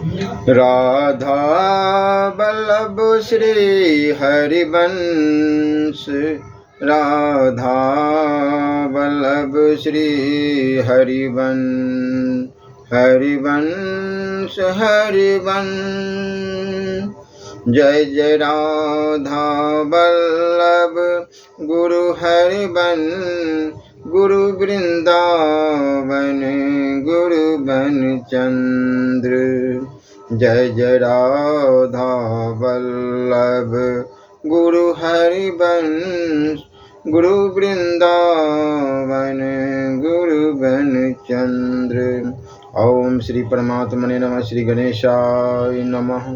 राधा वल्लभ श्री हरिवंश, राधा वल्लभ श्री हरिवंश, हरिवंश हरिवंश। जय जय राधा वल्लभ गुरु हरिवंश, गुरु वृंदावन गुरु बन चंद्र। जय जय राधा वल्लभ गुरु हरिवंश, गुरु वृंदावन गुरु बन चंद्र। ओम श्री परमात्मने नमः। श्री गणेशाय नमः।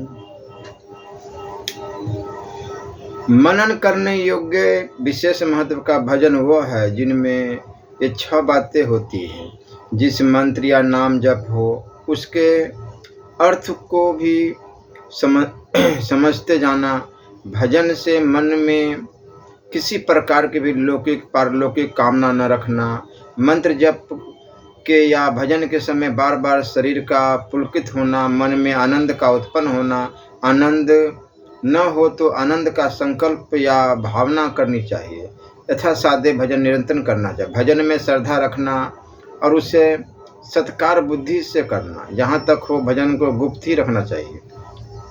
मनन करने योग्य विशेष महत्व का भजन वो है जिनमें ये 6 बातें होती हैं। जिस मंत्र या नाम जप हो उसके अर्थ को भी समझते जाना। भजन से मन में किसी प्रकार की भी लौकिक पारलौकिक कामना न रखना। मंत्र जप के या भजन के समय बार बार शरीर का पुलकित होना, मन में आनंद का उत्पन्न होना। आनंद न हो तो आनंद का संकल्प या भावना करनी चाहिए। यथा साध्य भजन निरंतर करना चाहिए। भजन में श्रद्धा रखना और उसे सत्कार बुद्धि से करना। जहाँ तक हो भजन को गुप्त ही रखना चाहिए।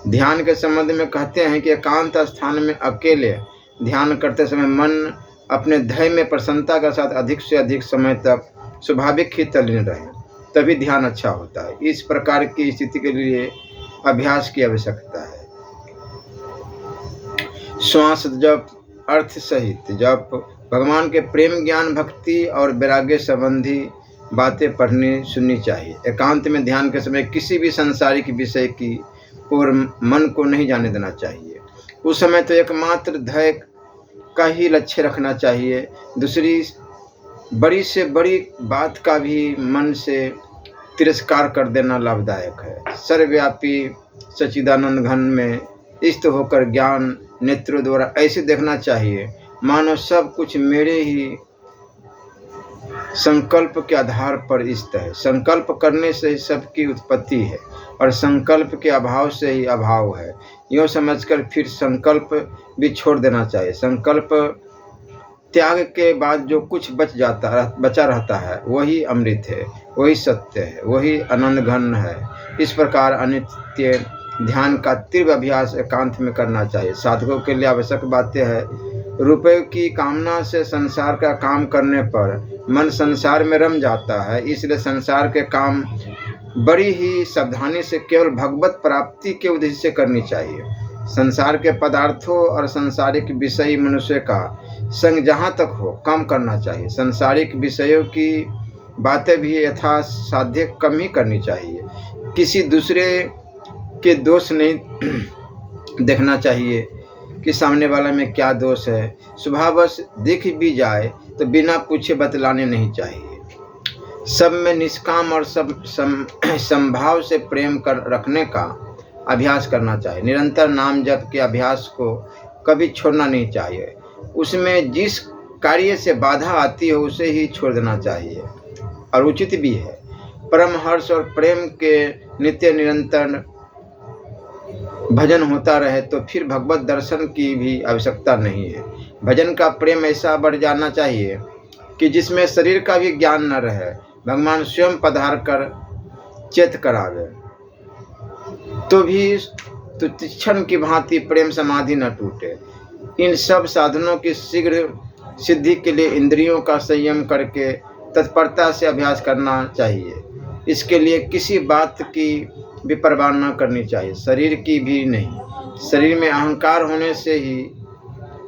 ध्यान के संबंध में कहते हैं कि एकांत स्थान में अकेले ध्यान करते समय मन अपने ध्येय में प्रसन्नता के साथ अधिक से अधिक समय तक स्वाभाविक ही तल्लीन रहे, तभी ध्यान अच्छा होता है। इस प्रकार की स्थिति के लिए अभ्यास की आवश्यकता है। श्वास जप, अर्थ सहित जप, भगवान के प्रेम ज्ञान भक्ति और वैराग्य संबंधी बातें पढ़नी सुननी चाहिए। एकांत में ध्यान के समय किसी भी सांसारिक विषय की ओर मन को नहीं जाने देना चाहिए। उस समय तो एकमात्र ध्येय का ही लक्ष्य रखना चाहिए। दूसरी बड़ी से बड़ी बात का भी मन से तिरस्कार कर देना लाभदायक है। सर्वव्यापी सच्चिदानंद घन में स्थित होकर ज्ञान नेत्रों द्वारा ऐसे देखना चाहिए मानो सब कुछ मेरे ही संकल्प के आधार पर स्थित है। संकल्प करने से ही सबकी उत्पत्ति है और संकल्प के अभाव से ही अभाव है। यूँ समझकर फिर संकल्प भी छोड़ देना चाहिए। संकल्प त्याग के बाद जो कुछ बचा रहता है वही अमृत है, वही सत्य है, वही आनंद घन है। इस प्रकार अनित्य ध्यान का तीव्र अभ्यास एकांत में करना चाहिए। साधकों के लिए आवश्यक बातें हैं। रुपये की कामना से संसार का काम करने पर मन संसार में रम जाता है। इसलिए संसार के काम बड़ी ही सावधानी से केवल भगवत प्राप्ति के उद्देश्य से करनी चाहिए। संसार के पदार्थों और सांसारिक विषयी मनुष्य का संग जहाँ तक हो कम करना चाहिए। सांसारिक विषयों की बातें भी यथासाध्य कम ही करनी चाहिए। किसी दूसरे के दोष नहीं देखना चाहिए कि सामने वाला में क्या दोष है। स्वभावश दिख भी जाए तो बिना पूछे बतलाने नहीं चाहिए। सब में निष्काम और सब संभाव से प्रेम कर रखने का अभ्यास करना चाहिए। निरंतर नाम जप के अभ्यास को कभी छोड़ना नहीं चाहिए। उसमें जिस कार्य से बाधा आती है उसे ही छोड़ देना चाहिए और उचित भी है। परम हर्ष और प्रेम के नित्य निरंतर भजन होता रहे तो फिर भगवत दर्शन की भी आवश्यकता नहीं है। भजन का प्रेम ऐसा बढ़ जाना चाहिए कि जिसमें शरीर का भी ज्ञान न रहे, भगवान स्वयं पधार कर चेत करावे तो भी तुच्छन की भांति प्रेम समाधि न टूटे। इन सब साधनों की शीघ्र सिद्धि के लिए इंद्रियों का संयम करके तत्परता से अभ्यास करना चाहिए। इसके लिए किसी बात की भी परवाह न करनी चाहिए, शरीर की भी नहीं। शरीर में अहंकार होने से ही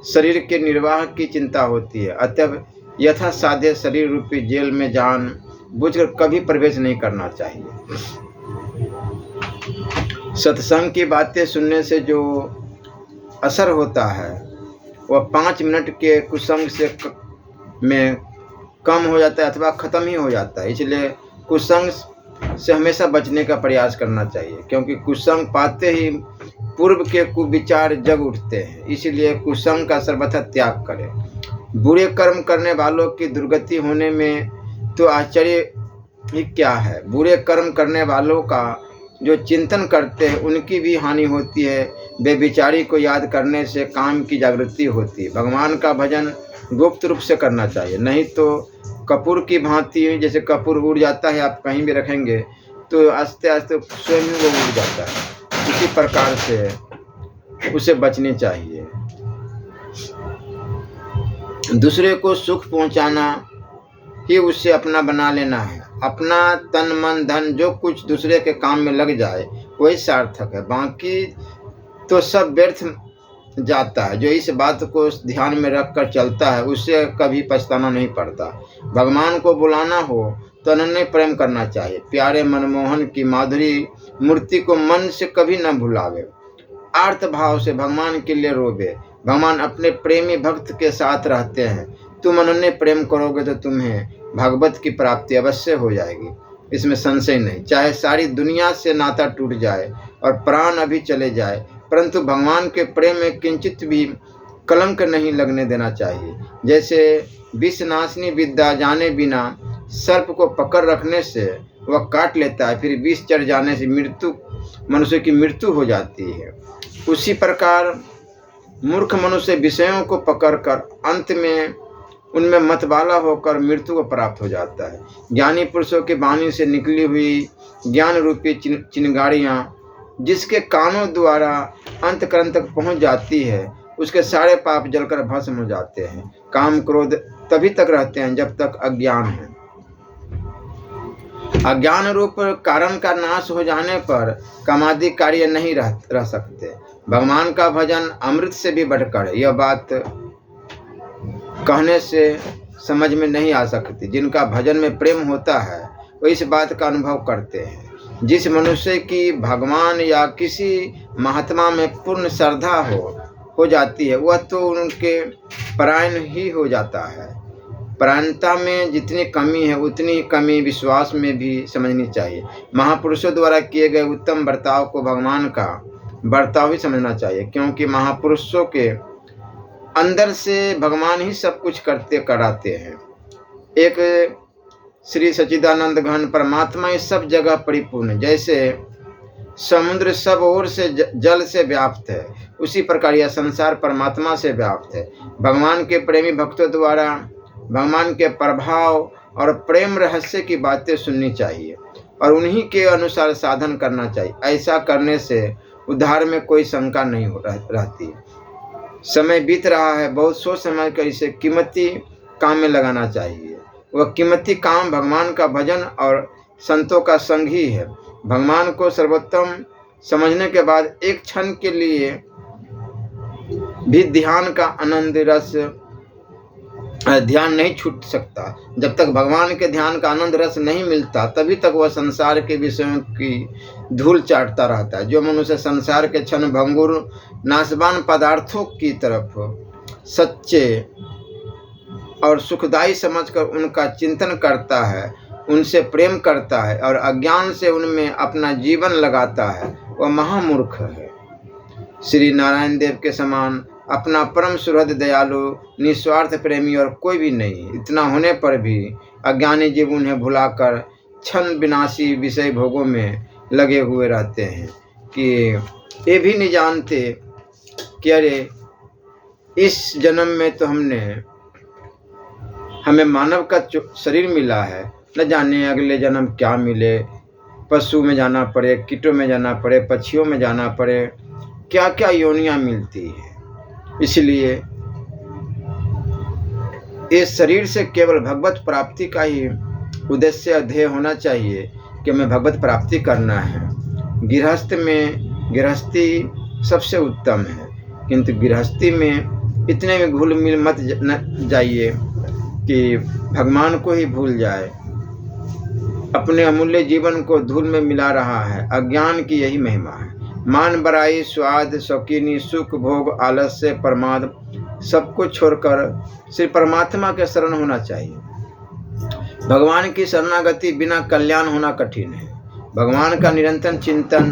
शरीर के निर्वाह की चिंता होती है। अतः यथा साध्य शरीर रूपी जेल में जान बुझकर कभी प्रवेश नहीं करना चाहिए। सत्संग की बातें सुनने से जो असर होता है वह 5 मिनट के कुसंग से में कम हो जाता है अथवा खत्म ही हो जाता है। इसलिए कुसंग से हमेशा बचने का प्रयास करना चाहिए, क्योंकि कुसंग पाते ही पूर्व के कुविचार जग उठते हैं। इसलिए कुसंग का सर्वथा त्याग करें। बुरे कर्म करने वालों की दुर्गति होने में तो आश्चर्य ही क्या है। बुरे कर्म करने वालों का जो चिंतन करते हैं उनकी भी हानि होती है। बेविचारी को याद करने से काम की जागृति होती है। भगवान का भजन गुप्त रूप से करना चाहिए, नहीं तो कपूर की भांति, जैसे कपूर उड़ जाता है, आप कहीं भी रखेंगे तो आस्ते आस्ते स्वयं ही वो उड़ जाता है। इसी प्रकार से उसे बचनी चाहिए। दूसरे को सुख पहुंचाना ही उससे अपना बना लेना है। अपना तन मन धन जो कुछ दूसरे के काम में लग जाए वही सार्थक है, बाकी तो सब व्यर्थ जाता है। जो इस बात को ध्यान में रख कर चलता है उससे कभी पछताना नहीं पड़ता। भगवान को बुलाना हो तो अनन्य प्रेम करना चाहिए। प्यारे मनमोहन की माधुरी मूर्ति को मन से कभी न भुलावे। आर्त भाव से भगवान के लिए रोवे। भगवान अपने प्रेमी भक्त के साथ रहते हैं। तुम अनन्य प्रेम करोगे तो तुम्हें भागवत की प्राप्ति अवश्य हो जाएगी, इसमें संशय नहीं। चाहे सारी दुनिया से नाता टूट जाए और प्राण अभी चले जाए, परंतु भगवान के प्रेम में किंचित भी कलंक नहीं लगने देना चाहिए। जैसे विषनाशिनी विद्या जाने बिना सर्प को पकड़ रखने से वह काट लेता है, फिर विष चढ़ जाने से मनुष्य की मृत्यु हो जाती है, उसी प्रकार मूर्ख मनुष्य विषयों को पकड़कर अंत में उनमें मतवाला होकर मृत्यु को प्राप्त हो जाता है। ज्ञानी पुरुषों की वाणी से निकली हुई ज्ञान रूपी चिंगारियाँ जिसके कानों द्वारा अंतकरण तक पहुँच जाती है, उसके सारे पाप जलकर भस्म हो जाते हैं। काम क्रोध तभी तक रहते हैं जब तक अज्ञान है। अज्ञान रूप कारण का नाश हो जाने पर कामादि कार्य नहीं रह सकते। भगवान का भजन अमृत से भी बढ़कर, यह बात कहने से समझ में नहीं आ सकती। जिनका भजन में प्रेम होता है वो इस बात का अनुभव करते हैं। जिस मनुष्य की भगवान या किसी महात्मा में पूर्ण श्रद्धा हो जाती है वह तो उनके परायण ही हो जाता है। परायणता में जितनी कमी है उतनी कमी विश्वास में भी समझनी चाहिए। महापुरुषों द्वारा किए गए उत्तम बर्ताव को भगवान का बर्ताव ही समझना चाहिए, क्योंकि महापुरुषों के अंदर से भगवान ही सब कुछ कराते हैं। एक श्री सच्चिदानंद घन परमात्मा इस सब जगह परिपूर्ण, जैसे समुद्र सब ओर से जल से व्याप्त है, उसी प्रकार यह संसार परमात्मा से व्याप्त है। भगवान के प्रेमी भक्तों द्वारा भगवान के प्रभाव और प्रेम रहस्य की बातें सुननी चाहिए और उन्हीं के अनुसार साधन करना चाहिए। ऐसा करने से उद्धार में कोई शंका नहीं रहती। समय बीत रहा है, बहुत सोच समझ कर इसे कीमती काम में लगाना चाहिए। वह कीमती काम भगवान का भजन और संतों का संग ही है। भगवान को सर्वोत्तम समझने के बाद एक क्षण के लिए भी ध्यान का आनंद रस ध्यान नहीं छूट सकता। जब तक भगवान के ध्यान का आनंद रस नहीं मिलता तभी तक वह संसार के विषयों की धूल चाटता रहता है। जो मनुष्य संसार के क्षण भंगुर नाशवान पदार्थों की तरफ सच्चे और सुखदायी समझकर उनका चिंतन करता है, उनसे प्रेम करता है और अज्ञान से उनमें अपना जीवन लगाता है, वह महामूर्ख है। श्री नारायण देव के समान अपना परम सुहृद दयालु निस्वार्थ प्रेमी और कोई भी नहीं। इतना होने पर भी अज्ञानी जीव उन्हें भुलाकर क्षण विनाशी विषय भोगों में लगे हुए रहते हैं कि ये भी नहीं जानते कि अरे इस जन्म में तो हमें मानव का शरीर मिला है, न जाने अगले जन्म क्या मिले। पशु में जाना पड़े, कीटों में जाना पड़े, पक्षियों में जाना पड़े, क्या क्या योनियां मिलती है। इसलिए इस शरीर से केवल भगवत प्राप्ति का ही उद्देश्य ध्येय होना चाहिए कि हमें भगवत प्राप्ति करना है। गृहस्थी सबसे उत्तम है, किंतु गृहस्थी में इतने में घुल मिल मत जाइए कि भगवान को ही भूल जाए, अपने अमूल्य जीवन को धूल में मिला रहा है। अज्ञान की यही महिमा है। मान बड़ाई, स्वाद, शौकीनी, सुख, भोग, आलस्य, प्रमाद सबको छोड़कर सिर्फ परमात्मा के शरण होना चाहिए। भगवान की शरणागति बिना कल्याण होना कठिन है। भगवान का निरंतर चिंतन,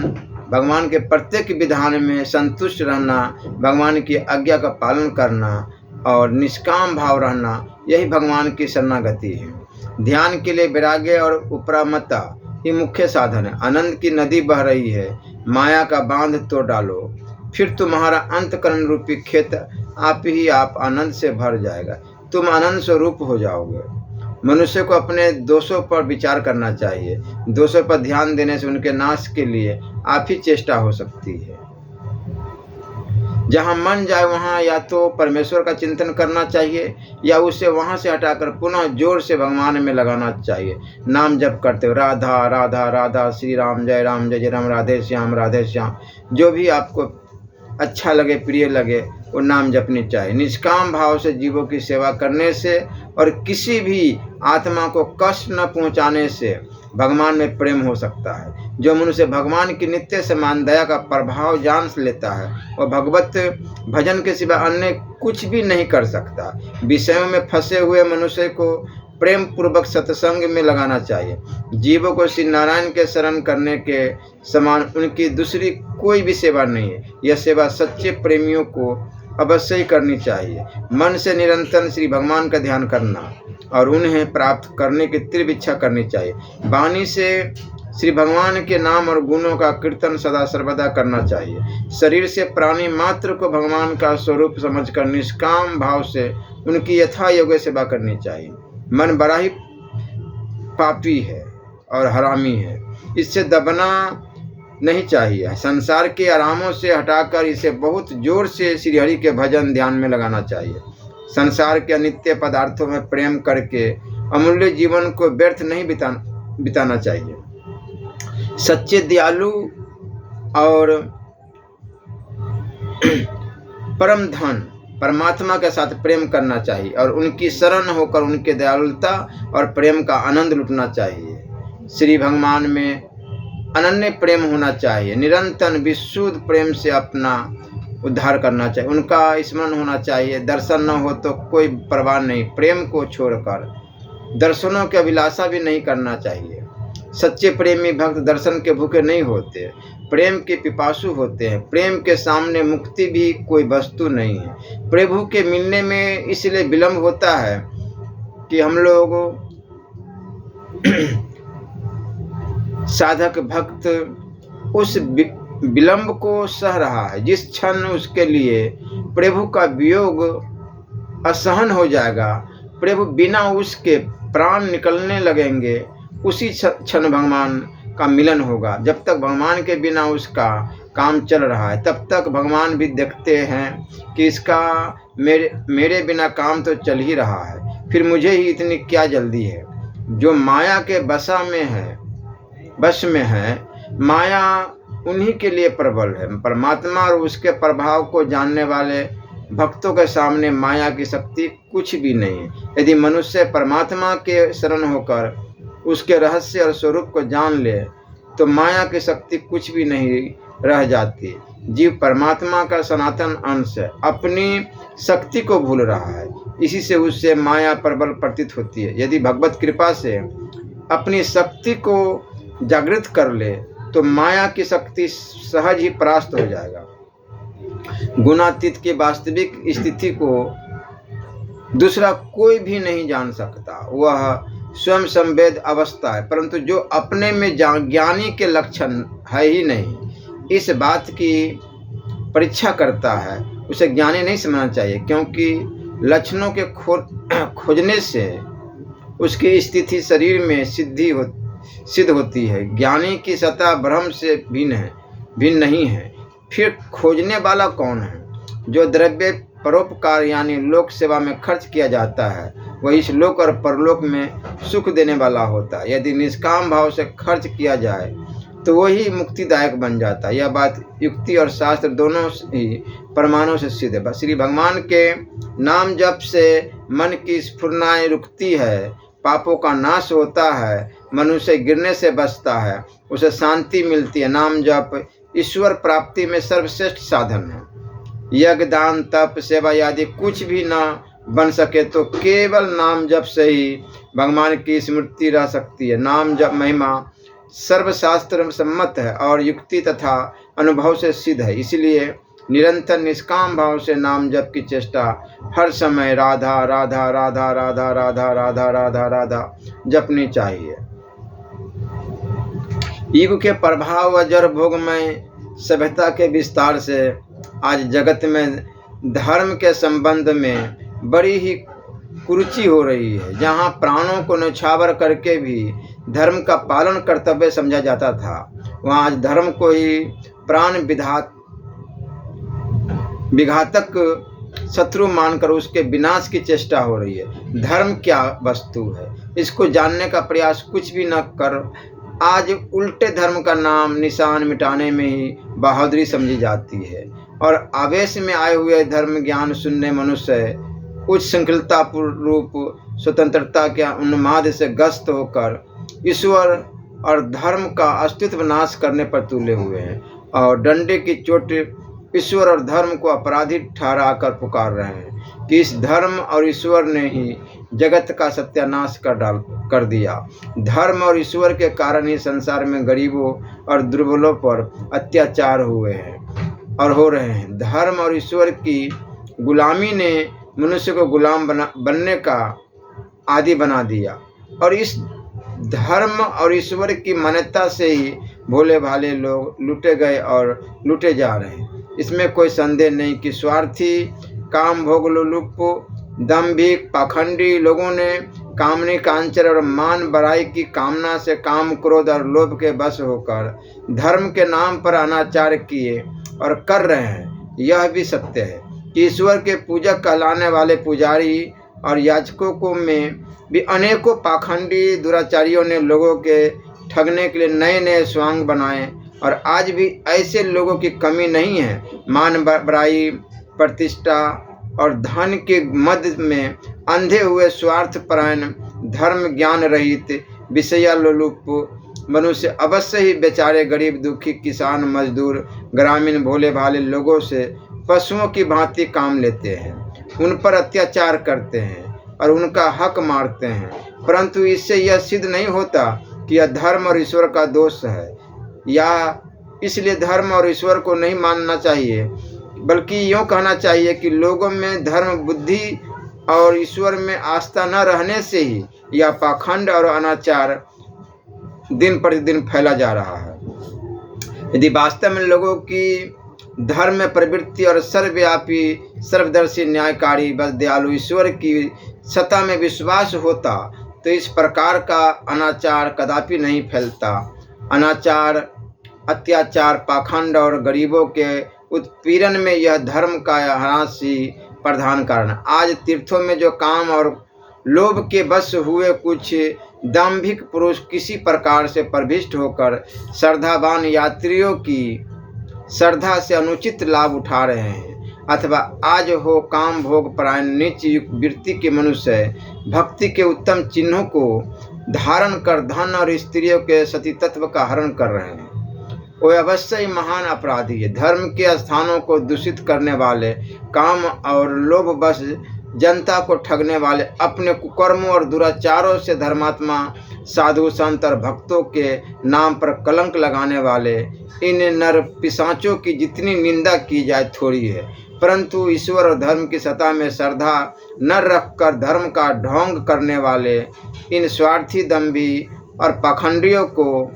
भगवान के प्रत्येक विधान में संतुष्ट रहना, भगवान की आज्ञा का पालन करना और निष्काम भाव रहना, यही भगवान की शरणागति है। ध्यान के लिए वैराग्य और उपरामता ही मुख्य साधन है। आनंद की नदी बह रही है, माया का बांध तोड़ डालो, फिर तुम्हारा अंतकरण रूपी खेत आप ही आप आनंद से भर जाएगा, तुम आनंद स्वरूप हो जाओगे। मनुष्य को अपने दोषों पर विचार करना चाहिए। दोषों पर ध्यान देने से उनके नाश के लिए आप ही चेष्टा हो सकती है। जहाँ मन जाए वहाँ या तो परमेश्वर का चिंतन करना चाहिए या उसे वहाँ से हटाकर पुनः जोर से भगवान में लगाना चाहिए। नाम जप करते हो, राधा राधा राधा, श्री राम जय जय राम, राधे श्याम, जो भी आपको अच्छा लगे, प्रिय लगे, वो नाम जपनी चाहिए। निष्काम भाव से जीवों की सेवा करने से और किसी भी आत्मा को कष्ट न पहुँचाने से भगवान में प्रेम हो सकता है। जो मनुष्य भगवान की नित्य समान दया का प्रभाव जान लेता है, वह भगवत भजन के सिवा अन्य कुछ भी नहीं कर सकता। विषयों में फंसे हुए मनुष्य को प्रेम पूर्वक सत्संग में लगाना चाहिए। जीवों को श्री नारायण के शरण करने के समान उनकी दूसरी कोई भी सेवा नहीं है। यह सेवा सच्चे प्रेमियों को अवश्य ही करनी चाहिए। मन से निरंतर श्री भगवान का ध्यान करना और उन्हें प्राप्त करने की तीव्र इच्छा करनी चाहिए। वाणी से श्री भगवान के नाम और गुणों का कीर्तन सदा सर्वदा करना चाहिए। शरीर से प्राणी मात्र को भगवान का स्वरूप समझकर निष्काम भाव से उनकी यथा योग्य सेवा करनी चाहिए। मन बड़ा ही पापी है और हरामी है, इससे दबना नहीं चाहिए। संसार के आरामों से हटाकर इसे बहुत जोर से श्री हरि के भजन ध्यान में लगाना चाहिए। संसार के अनित्य पदार्थों में प्रेम करके अमूल्य जीवन को व्यर्थ नहीं बिताना चाहिए। सच्चे दयालु और परम धन परमात्मा के साथ प्रेम करना चाहिए और उनकी शरण होकर उनके दयालुता और प्रेम का आनंद लुटना चाहिए। श्री भगवान में अनन्य प्रेम होना चाहिए। निरंतर विशुद्ध प्रेम से अपना उद्धार करना चाहिए। उनका स्मरण होना चाहिए। दर्शन न हो तो कोई परवाह नहीं, प्रेम को छोड़कर दर्शनों की अभिलाषा भी नहीं करना चाहिए। सच्चे प्रेमी भक्त दर्शन के भूखे नहीं होते, प्रेम के पिपासु होते हैं। प्रेम के सामने मुक्ति भी कोई वस्तु नहीं है। प्रभु के मिलने में इसलिए विलंब होता है कि हम लोग साधक भक्त उस विलंब को सह रहा है। जिस क्षण उसके लिए प्रभु का वियोग असहन हो जाएगा, प्रभु बिना उसके प्राण निकलने लगेंगे, उसी क्षण भगवान का मिलन होगा। जब तक भगवान के बिना उसका काम चल रहा है, तब तक भगवान भी देखते हैं कि इसका मेरे बिना काम तो चल ही रहा है, फिर मुझे ही इतनी क्या जल्दी है। जो माया के बस में है, माया उन्हीं के लिए प्रबल है। परमात्मा और उसके प्रभाव को जानने वाले भक्तों के सामने माया की शक्ति कुछ भी नहीं है। यदि मनुष्य परमात्मा के शरण होकर उसके रहस्य और स्वरूप को जान ले तो माया की शक्ति कुछ भी नहीं रह जाती। जीव परमात्मा का सनातन अंश है, अपनी शक्ति को भूल रहा है, इसी से उससे माया प्रबल प्रतीत होती है। यदि भगवत कृपा से अपनी शक्ति को जागृत कर ले तो माया की शक्ति सहज ही परास्त हो जाएगा। गुणातीत की वास्तविक स्थिति को दूसरा कोई भी नहीं जान सकता, वह स्वयं संवेद अवस्था है। परंतु जो अपने में ज्ञानी के लक्षण है ही नहीं, इस बात की परीक्षा करता है, उसे ज्ञानी नहीं समझना चाहिए, क्योंकि लक्षणों के खोजने से उसकी स्थिति शरीर में सिद्ध होती है। ज्ञानी की सत्ता भ्रम से भिन्न नहीं है। फिर खोजने वाला कौन है? जो द्रव्य परोपकार यानी लोक सेवा में खर्च किया जाता है, वह इस लोक और परलोक में सुख देने वाला होता है। यदि निष्काम भाव से खर्च किया जाए तो वही मुक्तिदायक बन जाता है। यह बात युक्ति और शास्त्र दोनों ही प्रमाणों से सिद्ध है। श्री भगवान के नाम जप से मन की स्फुरनाएं रुकती है, पापों का नाश होता है, मनुष्य गिरने से बचता है, उसे शांति मिलती है। नाम जप ईश्वर प्राप्ति में सर्वश्रेष्ठ साधन है। यज्ञ दान तप सेवा आदि कुछ भी न बन सके तो केवल नाम जप से ही भगवान की स्मृति रह सकती है। नाम जप महिमा सर्वशास्त्र सम्मत है और युक्ति तथा अनुभव से सिद्ध है। इसलिए निरंतर निष्काम भाव से नाम जप की चेष्टा हर समय राधा राधा राधा राधा राधा राधा राधा राधा जपनी चाहिए। युग के प्रभाव व जड़ भोगमय सभ्यता के विस्तार से आज जगत में धर्म के संबंध में बड़ी ही कुरुचि हो रही है। जहाँ प्राणों को न्यौछावर करके भी धर्म का पालन कर्तव्य समझा जाता था, वहाँ आज धर्म को ही प्राण विघातक शत्रु मानकर उसके विनाश की चेष्टा हो रही है। धर्म क्या वस्तु है, इसको जानने का प्रयास कुछ भी न कर आज उल्टे धर्म का नाम निशान मिटाने में ही बहादुरी समझी जाती है। और आवेश में आए हुए धर्म ज्ञान सुनने मनुष्य उच्च संकल्पता रूप स्वतंत्रता के उन्माद से ग्रस्त होकर ईश्वर और धर्म का अस्तित्व नाश करने पर तुले हुए हैं और डंडे की चोट ईश्वर और धर्म को अपराधी ठहरा कर पुकार रहे हैं कि इस धर्म और ईश्वर ने ही जगत का सत्यानाश कर दिया। धर्म और ईश्वर के कारण ही संसार में गरीबों और दुर्बलों पर अत्याचार हुए हैं और हो रहे हैं। धर्म और ईश्वर की गुलामी ने मनुष्य को गुलाम बनने का आदी बना दिया और इस धर्म और ईश्वर की मान्यता से ही भोले भाले लोग लूटे गए और लूटे जा रहे हैं। इसमें कोई संदेह नहीं कि स्वार्थी, काम भोग लोलुप, दंभिक, पाखंडी लोगों ने कामनी कांचर और मान बड़ाई की कामना से काम, क्रोध और लोभ के बस होकर धर्म के नाम पर अनाचार किए और कर रहे हैं। यह भी सत्य है कि ईश्वर के पूजक कहलाने वाले पुजारी और याजकों को में भी अनेकों पाखंडी दुराचारियों ने लोगों के ठगने के लिए नए नए स्वांग बनाए और आज भी ऐसे लोगों की कमी नहीं है। मान बड़ाई, प्रतिष्ठा और धन के मद में अंधे हुए स्वार्थपरायण, धर्म ज्ञान रहित, विषयालोलुप मनुष्य अवश्य ही बेचारे गरीब, दुखी, किसान, मजदूर, ग्रामीण, भोले भाले लोगों से पशुओं की भांति काम लेते हैं, उन पर अत्याचार करते हैं और उनका हक मारते हैं। परंतु इससे यह सिद्ध नहीं होता कि यह धर्म और ईश्वर का दोष है या इसलिए धर्म और ईश्वर को नहीं मानना चाहिए, बल्कि यूँ कहना चाहिए कि लोगों में धर्म बुद्धि और ईश्वर में आस्था न रहने से ही यह पाखंड और अनाचार दिन प्रतिदिन फैला जा रहा है। यदि वास्तव में लोगों की धर्म में प्रवृत्ति और सर्वव्यापी, सर्वदर्शी, न्यायकारी, बस दयालु ईश्वर की सत्ता में विश्वास होता तो इस प्रकार का अनाचार कदापि नहीं फैलता। अनाचार, अत्याचार, पाखंड और गरीबों के उत्पीड़न में यह धर्म का ह्रास ही प्रधान कारण। आज तीर्थों में जो काम और लोभ के बस हुए कुछ दाम्भिक पुरुष किसी प्रकार से प्रविष्ट होकर श्रद्धावान यात्रियों की श्रद्धा से अनुचित लाभ उठा रहे हैं, अथवा आज हो काम भोग परायण नीच वृत्ति के मनुष्य भक्ति के उत्तम चिन्हों को धारण कर धन और स्त्रियों के सती तत्व का हरण कर रहे हैं, वो अवश्य ही महान अपराधी है। धर्म के स्थानों को दूषित करने वाले, काम और लोभ बस जनता को ठगने वाले, अपने कुकर्मों और दुराचारों से धर्मात्मा, साधु, संत और भक्तों के नाम पर कलंक लगाने वाले इन नर पिशाचों की जितनी निंदा की जाए थोड़ी है। परंतु ईश्वर और धर्म की सत्ता में श्रद्धा न रखकर धर्म का ढोंग करने वाले इन स्वार्थी, दंभी और पाखंडियों को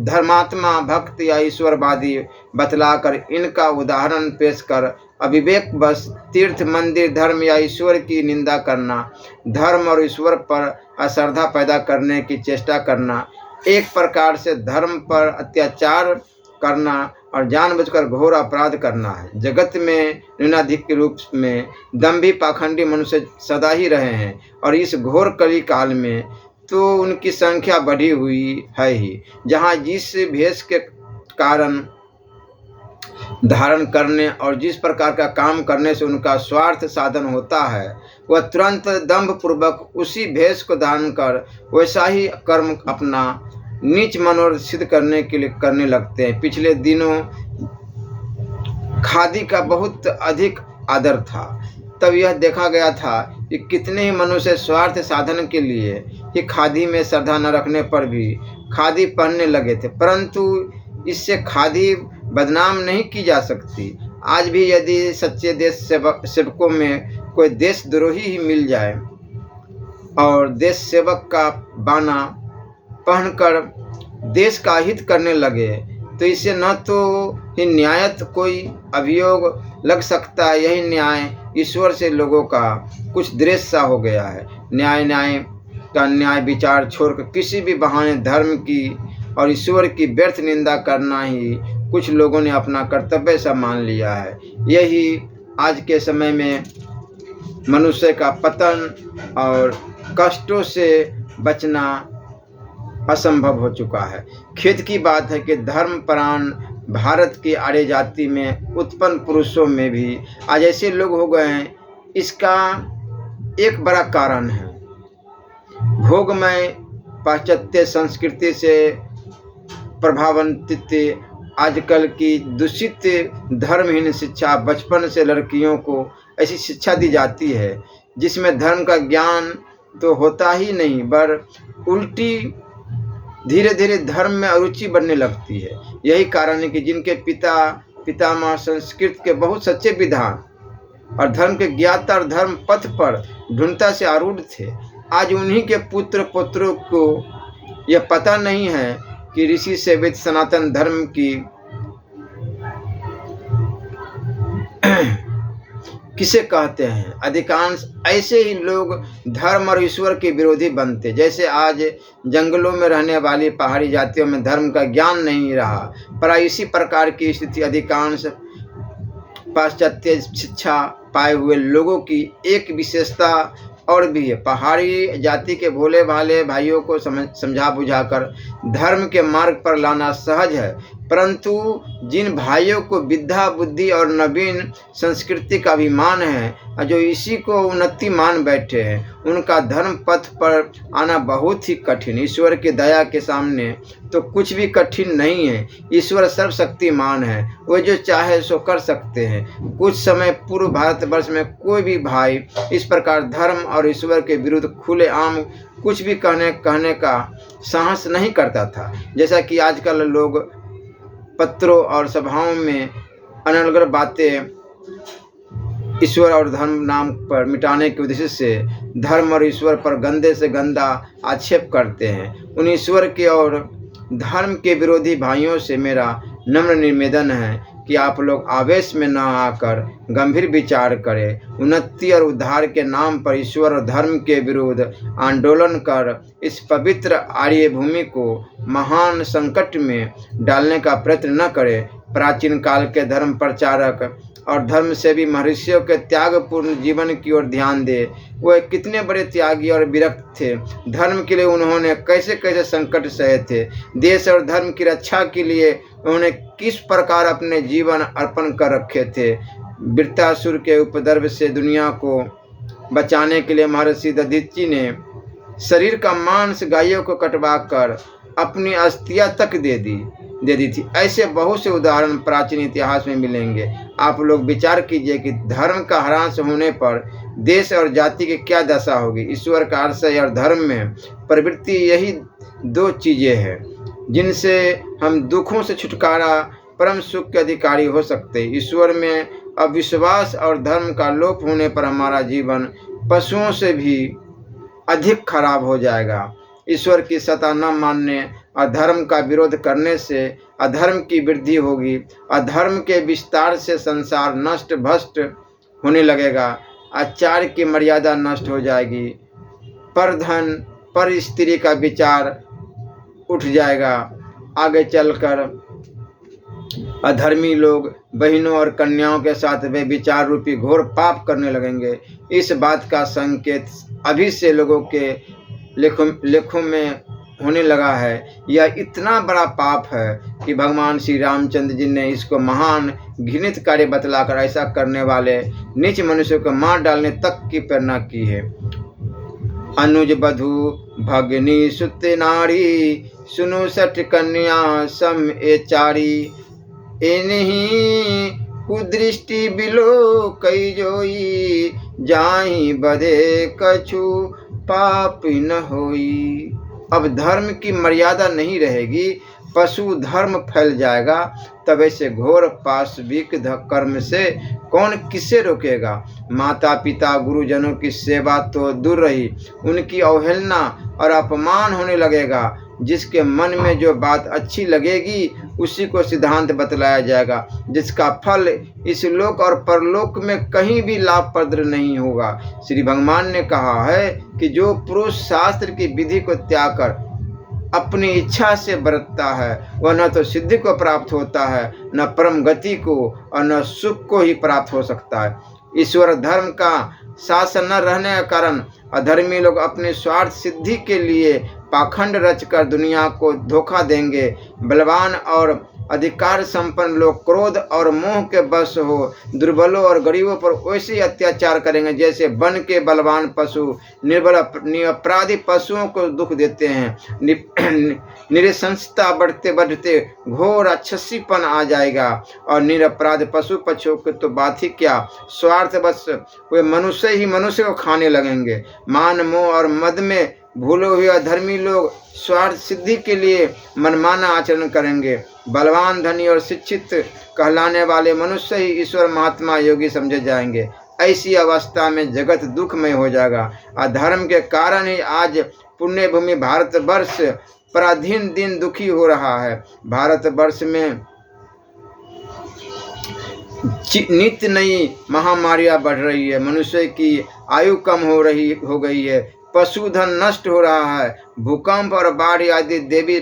धर्मात्मा, भक्त या ईश्वरवादी बतलाकर इनका उदाहरण पेश कर अविवेक बस तीर्थ, मंदिर, धर्म या ईश्वर की निंदा करना, धर्म और ईश्वर पर अश्रद्धा पैदा करने की चेष्टा करना, एक प्रकार से धर्म पर अत्याचार करना और जानबूझकर घोर अपराध करना है। जगत में न्यूनाधिक के रूप में दंभी, पाखंडी मनुष्य सदा ही रहे हैं और इस घोर कली काल में तो उनकी संख्या बढ़ी हुई है ही। जहाँ जिस भेष के कारण धारण करने और जिस प्रकार का काम करने से उनका स्वार्थ साधन होता है, वह तुरंत दंभ पूर्वक उसी भेष को धारण कर वैसा ही कर्म अपना नीच मनोरथ सिद्ध करने के लिए करने लगते हैं। पिछले दिनों खादी का बहुत अधिक आदर था, तब यह देखा गया था कि कितने ही मनुष्य स्वार्थ साधन के लिए कि खादी में श्रद्धा न रखने पर भी खादी पहनने लगे थे, परंतु इससे खादी बदनाम नहीं की जा सकती। आज भी यदि सच्चे देश सेवकों में कोई देशद्रोही ही मिल जाए और देश सेवक का बाना पहनकर देश का हित करने लगे तो इससे न तो ही न्यायत कोई अभियोग लग सकता है, यही न्याय ईश्वर से लोगों का कुछ दृश्य सा हो गया है। न्याय का न्याय विचार छोड़कर किसी भी बहाने धर्म की और ईश्वर की व्यर्थ निंदा करना ही कुछ लोगों ने अपना कर्तव्य सा मान लिया है। यही आज के समय में मनुष्य का पतन और कष्टों से बचना असंभव हो चुका है। खेद की बात है कि धर्मपरायण भारत की आर्य जाति में उत्पन्न पुरुषों में भी आज ऐसे लोग हो गए हैं। इसका एक बड़ा कारण है भोगमय पाश्चात्य संस्कृति से प्रभावान्वित आजकल की दूषित धर्महीन शिक्षा। बचपन से लड़कियों को ऐसी शिक्षा दी जाती है जिसमें धर्म का ज्ञान तो होता ही नहीं, पर उल्टी धीरे धीरे धर्म में अरुचि बढ़ने लगती है। यही कारण है कि जिनके पितामह संस्कृत के बहुत सच्चे विधान और धर्म के ज्ञाता और धर्म पथ पर ढूंढता से आरूढ़ थे, आज उन्हीं के पुत्र पुत्रों को यह पता नहीं है कि ऋषि सेवित सनातन धर्म की किसे कहते हैं। अधिकांश ऐसे ही लोग धर्म और ईश्वर के विरोधी बनते। जैसे आज जंगलों में रहने वाली पहाड़ी जातियों में धर्म का ज्ञान नहीं रहा, पर इसी प्रकार की स्थिति अधिकांश पाश्चात्य शिक्षा पाए हुए लोगों की एक विशेषता और भी है। पहाड़ी जाति के भोले भाले भाइयों को समझा बुझाकर धर्म के मार्ग पर लाना सहज है, परंतु जिन भाइयों को विद्या बुद्धि और नवीन संस्कृति का अभिमान है, जो इसी को उन्नति मान बैठे हैं, उनका धर्म पथ पर आना बहुत ही कठिन। ईश्वर की दया के सामने तो कुछ भी कठिन नहीं है। ईश्वर सर्वशक्तिमान है, वो जो चाहे सो कर सकते हैं। कुछ समय पूर्व भारतवर्ष में कोई भी भाई इस प्रकार धर्म और ईश्वर के विरुद्ध खुलेआम कुछ भी कहने का साहस नहीं करता था, जैसा कि आजकल लोग पत्रों और सभाओं में अनर्गल बातें ईश्वर और धर्म नाम पर मिटाने के उद्देश्य से धर्म और ईश्वर पर गंदे से गंदा आक्षेप करते हैं। उन ईश्वर के और धर्म के विरोधी भाइयों से मेरा नम्र निवेदन है कि आप लोग आवेश में न आकर गंभीर विचार करें। उन्नति और उद्धार के नाम पर ईश्वर और धर्म के विरुद्ध आंदोलन कर इस पवित्र आर्य भूमि को महान संकट में डालने का प्रयत्न न करें। प्राचीन काल के धर्म प्रचारक और धर्म से भी महर्षियों के त्यागपूर्ण जीवन की ओर ध्यान दे। वह कितने बड़े त्यागी और विरक्त थे। धर्म के लिए उन्होंने कैसे कैसे संकट सहे थे। देश और धर्म की रक्षा के लिए उन्होंने किस प्रकार अपने जीवन अर्पण कर रखे थे। वृत्तासुर के उपद्रव से दुनिया को बचाने के लिए महर्षि दधीचि ने शरीर का मांस गायों को कटवा कर अपनी अस्थियां तक दे दी थी। ऐसे बहुत से उदाहरण प्राचीन इतिहास में मिलेंगे। आप लोग विचार कीजिए कि धर्म का ह्रास होने पर देश और जाति की क्या दशा होगी। ईश्वर का आश्रय और धर्म में प्रवृत्ति, यही दो चीजें हैं जिनसे हम दुखों से छुटकारा, परम सुख के अधिकारी हो सकते। ईश्वर में अविश्वास और धर्म का लोप होने पर हमारा जीवन पशुओं से भी अधिक खराब हो जाएगा। ईश्वर की सत्ता न मानने और धर्म का विरोध करने से अधर्म की वृद्धि होगी। अधर्म के विस्तार से संसार नष्ट भ्रष्ट होने लगेगा। आचार्य की मर्यादा नष्ट हो जाएगी। पर धन पर स्त्री का विचार उठ जाएगा। आगे चलकर अधर्मी लोग बहनों और कन्याओं के साथ वे विचार रूपी घोर पाप करने लगेंगे। इस बात का संकेत अभी से लोगों के लेखों में होने लगा है। यह इतना बड़ा पाप है कि भगवान श्री रामचंद्र जी ने इसको महान घृणित कार्य बतलाकर ऐसा करने वाले नीच मनुष्यों को मार डालने तक की प्रेरणा की है। अनुज बधु भगनी सुत नारी, सुनु सठ कन्या सम ए चारी। इन्हीं कुदृष्टि बिलो कई जोई, जाहि बधे कछु पाप न होई। अब धर्म की मर्यादा नहीं रहेगी, पशु धर्म फैल जाएगा। तब ऐसे घोर पाशविक कर्म से कौन किसे रोकेगा। माता पिता गुरुजनों की सेवा तो दूर रही, उनकी अवहेलना और अपमान होने लगेगा। जिसके मन में जो बात अच्छी लगेगी उसी को सिद्धांत बतलाया जाएगा, जिसका फल इस लोक और परलोक में कहीं भी लाभप्रद नहीं होगा। श्री भगवान ने कहा है कि जो पुरुष शास्त्र की विधि को त्याग कर अपनी इच्छा से बरतता है वह न तो सिद्धि को प्राप्त होता है, न परम गति को और न सुख को ही प्राप्त हो सकता है। ईश्वर धर्म का शासन न रहने के कारण अधर्मी लोग अपने स्वार्थ सिद्धि के लिए पाखंड रचकर दुनिया को धोखा देंगे। बलवान और अधिकार संपन्न लोग क्रोध और मोह के वश हो दुर्बलों और गरीबों पर वैसे ही अत्याचार करेंगे जैसे वन के बलवान पशु निर्बल निरपराधी पशुओं को दुख देते हैं। निरसंसता बढ़ते बढ़ते घोर राक्षसीपन आ जाएगा और निरपराध पशु पक्षियों की तो बात ही क्या, स्वार्थवश वे मनुष्य ही मनुष्य को खाने लगेंगे। मान मोह और मद में भूले हुए अधर्मी लोग स्वार्थ सिद्धि के लिए मनमाना आचरण करेंगे। बलवान धनी और शिक्षित कहलाने वाले मनुष्य ही ईश्वर महात्मा योगी समझे जाएंगे। ऐसी अवस्था में जगत दुखमय हो जाएगा। अधर्म के कारण ही आज पुण्य भूमि भारतवर्ष पराधीन दिन दुखी हो रहा है। भारतवर्ष में नित्य नई महामारियां बढ़ रही है, मनुष्य की आयु कम हो गई है, पशुधन नष्ट हो रहा है, भूकंप और बाढ़ आदि देवी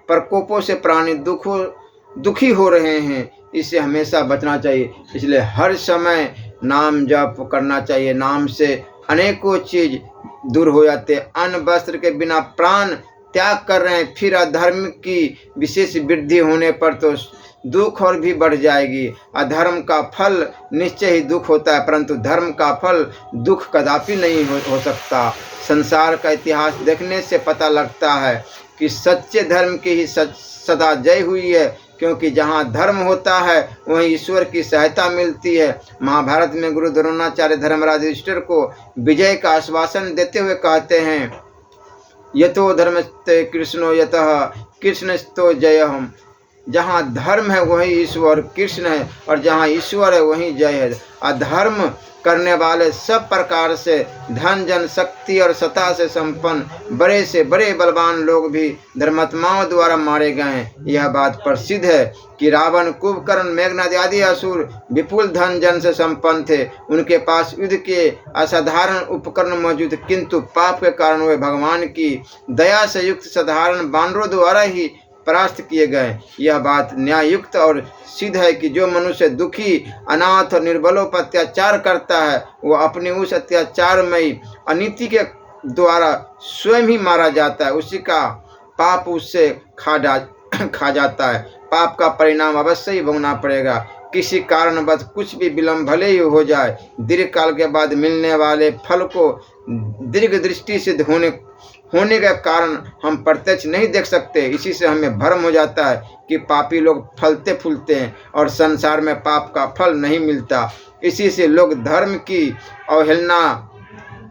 प्रकोपों से प्राणी दुखी हो रहे हैं। इससे हमेशा बचना चाहिए, इसलिए हर समय नाम जप करना चाहिए। नाम से अनेकों चीज दूर हो जाते हैं। अन्न वस्त्र के बिना प्राण त्याग कर रहे हैं, फिर अधर्म की विशेष वृद्धि होने पर तो दुख और भी बढ़ जाएगी। अधर्म का फल निश्चय ही दुख होता है, परंतु धर्म का फल दुख कदापि नहीं हो सकता। संसार का इतिहास देखने से पता लगता है कि सच्चे धर्म की ही सदा जय हुई है, क्योंकि जहाँ धर्म होता है वहीं ईश्वर की सहायता मिलती है। महाभारत में गुरु द्रोणाचार्य धर्मराज युधिष्ठिर को विजय का आश्वासन देते हुए कहते हैं, यतो धर्मस्ते कृष्णो यतः कृष्णस्तो जयहम्। जहाँ धर्म है वहीं ईश्वर कृष्ण है, और जहाँ ईश्वर है वहीं जय है। अधर्म करने वाले सब प्रकार से धन जन शक्ति और सत्ता से संपन्न बड़े से बड़े बलवान लोग भी धर्मात्माओं द्वारा मारे गए हैं। यह बात प्रसिद्ध है कि रावण, कुंभकर्ण, मेघनाद आदि असुर विपुल धन जन से संपन्न थे। उनके पास युद्ध के असाधारण उपकरण मौजूद, किंतु पाप के कारण वे भगवान की दया से युक्त साधारण बानरों द्वारा ही परास्त किए गए। यह बात न्याययुक्त और सिद्ध है कि जो मनुष्य दुखी, अनाथ और निर्बलों पर अत्याचार करता है वह अपने उस अत्याचारमयी अनीति के द्वारा स्वयं ही मारा जाता है। उसी का पाप उससे खा जाता है। पाप का परिणाम अवश्य ही भोगना पड़ेगा। किसी कारणवश कुछ भी विलम्ब भले ही हो जाए, दीर्घ काल के बाद मिलने वाले फल को दीर्घ दृष्टि से होने के कारण हम प्रत्यक्ष नहीं देख सकते। इसी से हमें भ्रम हो जाता है कि पापी लोग फलते फूलते हैं और संसार में पाप का फल नहीं मिलता। इसी से लोग धर्म की अवहेलना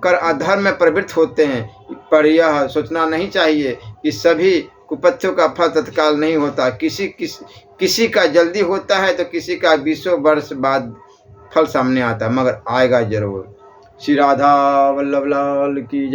कर अधर्म में प्रवृत्त होते हैं। पर यह सोचना नहीं चाहिए कि सभी कुपथ्यों का फल तत्काल नहीं होता। किसी का जल्दी होता है तो किसी का 20 वर्ष बाद फल सामने आता है, मगर आएगा जरूर। श्री राधा वल्लभ लाल की जय।